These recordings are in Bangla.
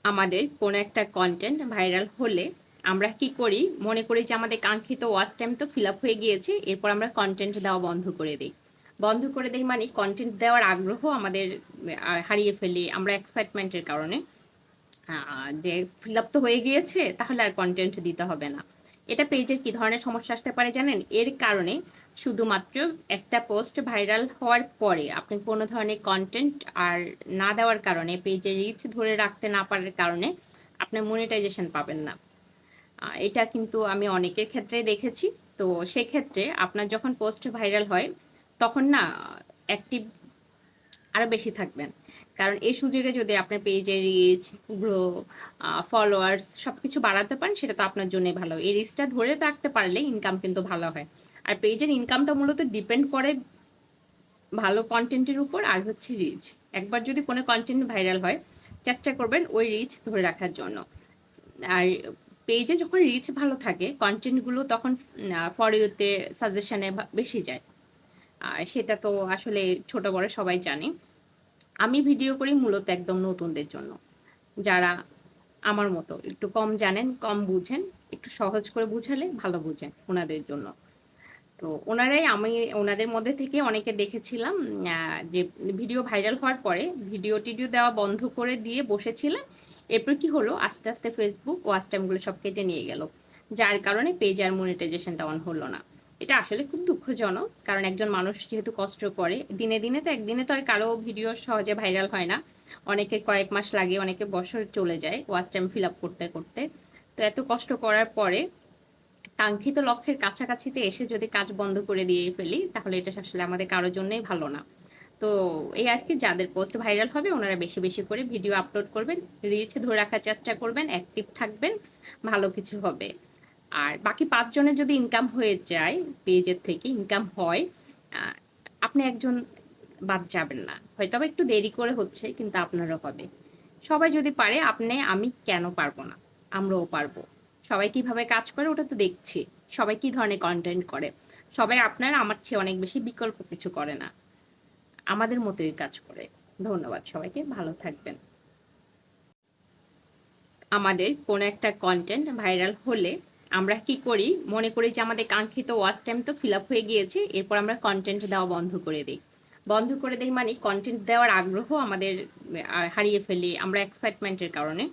আমাদের কোনো একটা কন্টেন্ট ভাইরাল হলে আমরা কি করি, মনে করি যে আমাদের কাঙ্ক্ষিত ওয়াচ টাইম তো ফিল আপ হয়ে গিয়েছে, এরপর আমরা কন্টেন্ট দেওয়া বন্ধ করে দিই। বন্ধ করে দিই মানে কন্টেন্ট দেওয়ার আগ্রহ আমাদের হারিয়ে ফেলি আমরা এক্সাইটমেন্টের কারণে। যে ফিল আপ তো হয়ে গিয়েছে, তাহলে আর কন্টেন্ট দিতে হবে না। এটা পেজের কি ধরনের সমস্যা আসতে পারে জানেন? এর কারণে শুধুমাত্র একটা পোস্ট ভাইরাল হওয়ার পরে আপনি কোনো ধরনের কন্টেন্ট আর না দেওয়ার কারণে, পেজের রিচ ধরে রাখতে না পারার কারণে আপনার মনিটাইজেশন পাবেন না। এটা কিন্তু আমি অনেকের ক্ষেত্রেই দেখেছি। তো সেক্ষেত্রে আপনার যখন পোস্ট ভাইরাল হয়, তখন না অ্যাক্টিভ আরো বেশি থাকবেন। কারণ এই সুযোগে যদি আপনার পেজের রিচ, গ্রো, ফলোয়ার্স সবকিছু বাড়াতে পারেন, সেটা তো আপনার জন্যই ভালো। এই রিচটা ধরে রাখতে পারলে ইনকাম কিন্তু ভালো হয়। আর পেজের ইনকামটা মূলত ডিপেন্ড করে ভালো কন্টেন্টের উপর আর হচ্ছে রিচ। একবার যদি কোনো কন্টেন্ট ভাইরাল হয়, চেষ্টা করবেন ওই রিচ ধরে রাখার জন্য। আর পেজে যখন রিচ ভালো থাকে, কন্টেন্টগুলো তখন ফর ইউতে সাজেশনে বেশি যায়। সেটা তো আসলে ছোট বড় সবাই জানে। আমি ভিডিও করি মূলত একদম নতুনদের জন্য, যারা আমার মতো একটু কম জানেন, কম বুঝেন, একটু সহজ করে বুঝালে ভালো বুঝেন ওনাদের জন্য। তো ওনারাই, আমি ওনাদের মধ্যে থেকে অনেকে দেখেছিলাম যে ভিডিও ভাইরাল হওয়ার পরে ভিডিও টিডিও দেওয়া বন্ধ করে দিয়ে বসেছিলেন। এরপর কি হলো, আস্তে আস্তে ফেসবুক ওয়াচ টাইমগুলো সব কেটে নিয়ে গেল, যার কারণে পেজ আর মনিটাইজেশনটা অন হলো না। এটা আসলে খুব দুঃখজনক, কারণ একজন মানুষ যেহেতু কষ্ট করে দিনে দিনে, তো একদিনে তো আর কারো ভিডিও সহজে ভাইরাল হয় না। অনেকের কয়েক মাস লাগে, অনেকের বছর চলে যায় ওয়াচ টাইম ফিল আপ করতে করতে। তো এত কষ্ট করার পরে কাঙ্ক্ষিত লক্ষ্যের কাছাকাছিতে এসে যদি কাজ বন্ধ করে দিয়ে ফেলি, তাহলে এটা আসলে আমাদের কারোর জন্যই ভালো না। তো এই আর কি, যাদের পোস্ট ভাইরাল হবে ওনারা বেশি বেশি করে ভিডিও আপলোড করবেন, রিচ ধরে রাখার চেষ্টা করবেন, অ্যাক্টিভ থাকবেন, ভালো কিছু হবে। আর বাকি ৫ জনের যদি ইনকাম হয়ে যায়, পেজের থেকে ইনকাম হয়, আহ, আপনি একজন বাদ যাবেন না। হয়তোবা একটু দেরি করে হচ্ছে, কিন্তু আপনারও হবে। সবাই যদি পারে, আমি কেন পারবো না? আমরাও পারবো। সবাই কিভাবে কাজ করে ওটা তো দেখছি। সবাই কি ধরনের কন্টেন্ট করে। সবাই আপনার আমার চেয়ে অনেক বেশি বিকল্প কিছু করে না, আমাদের মতোই কাজ করে। ধন্যবাদ সবাইকে, ভালো থাকবেন। আমাদের কোনো একটা কন্টেন্ট ভাইরাল হলে আমরা কি করি, মনে করি যে আমাদের কাঙ্ক্ষিত ওয়াচ টাইম তো ফিল আপ হয়ে গিয়েছে, এরপর আমরা কন্টেন্ট দেওয়া বন্ধ করে দিই। বন্ধ করে দিই মানে কন্টেন্ট দেওয়ার আগ্রহ আমাদের হারিয়ে ফেলি আমরা এক্সাইটমেন্টের কারণে।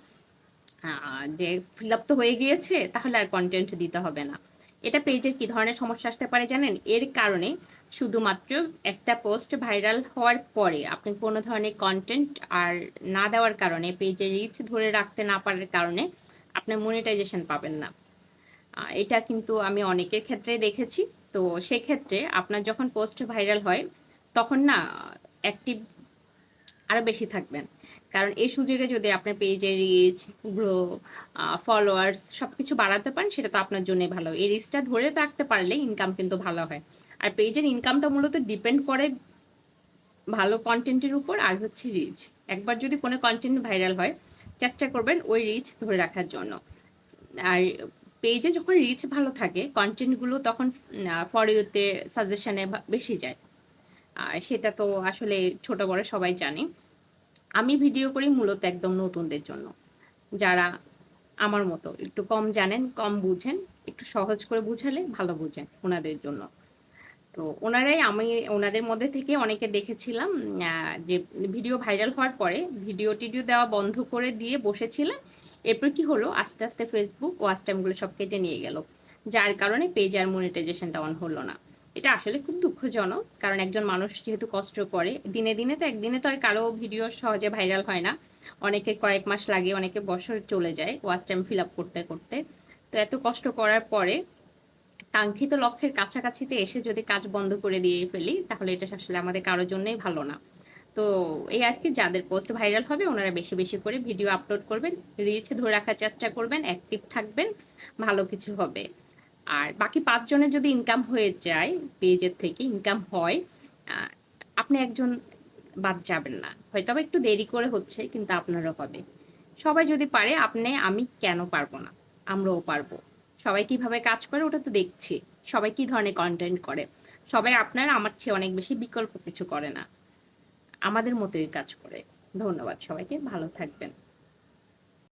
যে ফিল আপ তো হয়ে গিয়েছে, তাহলে আর কন্টেন্ট দিতে হবে না। এটা পেজের কি ধরনের সমস্যা আসতে পারে জানেন? এর কারণে শুধুমাত্র একটা পোস্ট ভাইরাল হওয়ার পরে আপনি কোনো ধরনের কন্টেন্ট আর না দেওয়ার কারণে, পেজের রিচ ধরে রাখতে না পারার কারণে আপনার মনিটাইজেশন পাবেন না। এটা কিন্তু আমি অনেকের ক্ষেত্রেই দেখেছি। তো সেক্ষেত্রে আপনার যখন পোস্ট ভাইরাল হয়, তখন না অ্যাক্টিভ আরো বেশি থাকবেন। কারণ এই সুযোগে যদি আপনার পেজের রিচ, গ্রো, ফলোয়ার্স সবকিছু বাড়াতে পারেন, সেটা তো আপনার জন্যই ভালো। এই রিচটা ধরে রাখতে পারলে ইনকাম কিন্তু ভালো হয়। আর পেজের ইনকামটা মূলত ডিপেন্ড করে ভালো কন্টেন্টের উপর আর হচ্ছে রিচ। একবার যদি কোনো কন্টেন্ট ভাইরাল হয়, চেষ্টা করবেন ওই রিচ ধরে রাখার জন্য। আর পেজে যখন রিচ ভালো থাকে, কন্টেন্টগুলো তখন ফর ইউতে সাজেশনে বেশি যায়। সেটা তো আসলে ছোট বড় সবাই জানে। আমি ভিডিও করি মূলত একদম নতুনদের জন্য, যারা আমার মতো একটু কম জানেন, কম বুঝেন, একটু সহজ করে বুঝালে ভালো বুঝেন ওনাদের জন্য। তো ওনারাই, আমি ওনাদের মধ্যে থেকে অনেকে দেখেছিলাম যে ভিডিও ভাইরাল হওয়ার পরে ভিডিও টিডিও দেওয়া বন্ধ করে দিয়ে বসেছিলেন। এরপর কি হলো, আস্তে আস্তে ফেসবুক ওয়াচ টাইমগুলো সব কেটে নিয়ে গেল, যার কারণে পেজ আর মনিটাইজেশনটা অন হলো না। এটা আসলে খুব দুঃখজনক, কারণ একজন মানুষ যেহেতু কষ্ট করে দিনে দিনে, তো একদিনে তো আর কারো ভিডিও সহজে ভাইরাল হয় না। অনেকের কয়েক মাস লাগে, অনেকের বছর চলে যায় ওয়াচ টাইম ফিল আপ করতে করতে। তো এত কষ্ট করার পরে কাঙ্ক্ষিত লক্ষ্যের কাছাকাছিতে এসে যদি কাজ বন্ধ করে দিয়ে ফেলি, তাহলে এটা আসলে আমাদের কারোর জন্যই ভালো না। তো এই আর কি, যাদের পোস্ট ভাইরাল হবে ওনারা বেশি বেশি করে ভিডিও আপলোড করবেন, রিচ ধরে রাখার চেষ্টা করবেন, অ্যাক্টিভ থাকবেন, ভালো কিছু হবে। আর বাকি ৫ জনের যদি ইনকাম হয়ে যায়, পেজের থেকে ইনকাম হয়, আহ, আপনি একজন বাদ যাবেন না। হয়তোবা একটু দেরি করে হচ্ছে, কিন্তু আপনারও হবে। সবাই যদি পারে, আমি কেন পারবো না? আমরাও পারবো। সবাই কিভাবে কাজ করে ওটা তো দেখছি। সবাই কি ধরনের কন্টেন্ট করে। সবাই আপনার আমার চেয়ে অনেক বেশি বিকল্প কিছু করে না, আমাদের মতোই কাজ করে। ধন্যবাদ সবাইকে, ভালো থাকবেন।